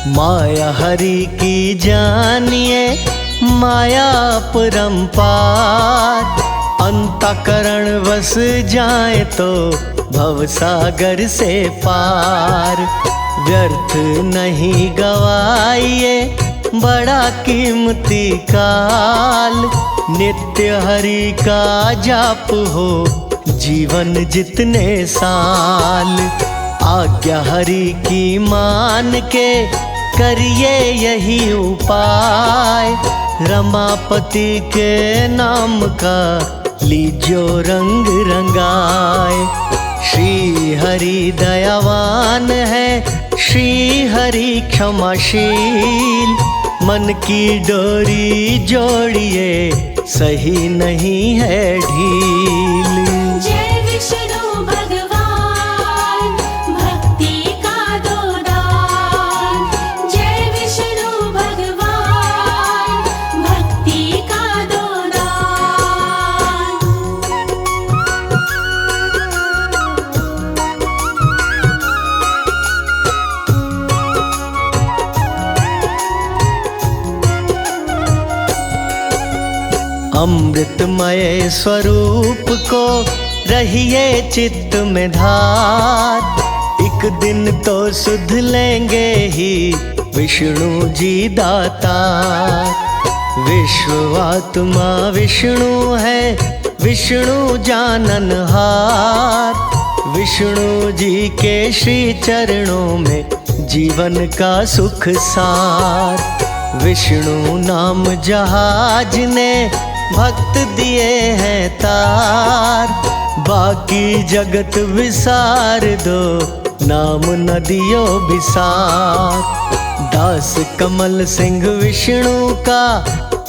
माया हरि की जानिए माया परंपार, अंतःकरण वस जाए तो भवसागर से पार। व्यर्थ नहीं गवाइए बड़ा कीमती काल, नित्य हरि का जाप हो जीवन जितने साल। आज्ञा हरि की मान के करिए यही उपाय, रमापति के नाम का लीजो रंग रंगाए। श्री हरि दयावान है, श्री हरि क्षमाशील, मन की डोरी जोड़िए सही नहीं है ढील। जय विष्णु भगवान भक्ति का दो दान। जय विष्णु भगवान भक्ति का दो दान। अमृतमय स्वरूप को रहिए चित्त में धार। एक दिन तो सुध लेंगे ही विष्णु जी दातार। विश्वात्मा विष्णु है, विष्णु जाननहार। विष्णु जी के श्री चरणों में जीवन का सुख सार। विष्णु नाम जहाज ने भक्त दिए हैं तार। बाकी जगत विसार दो, नाम नदियों विसार। दास कमल सिंह विष्णु का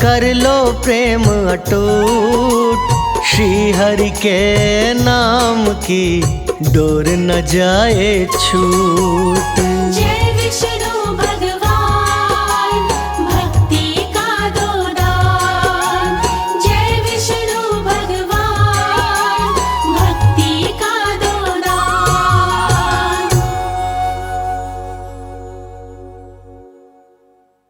कर लो प्रेम अटूट। श्री हरि के नाम की डोर न जाए छूट।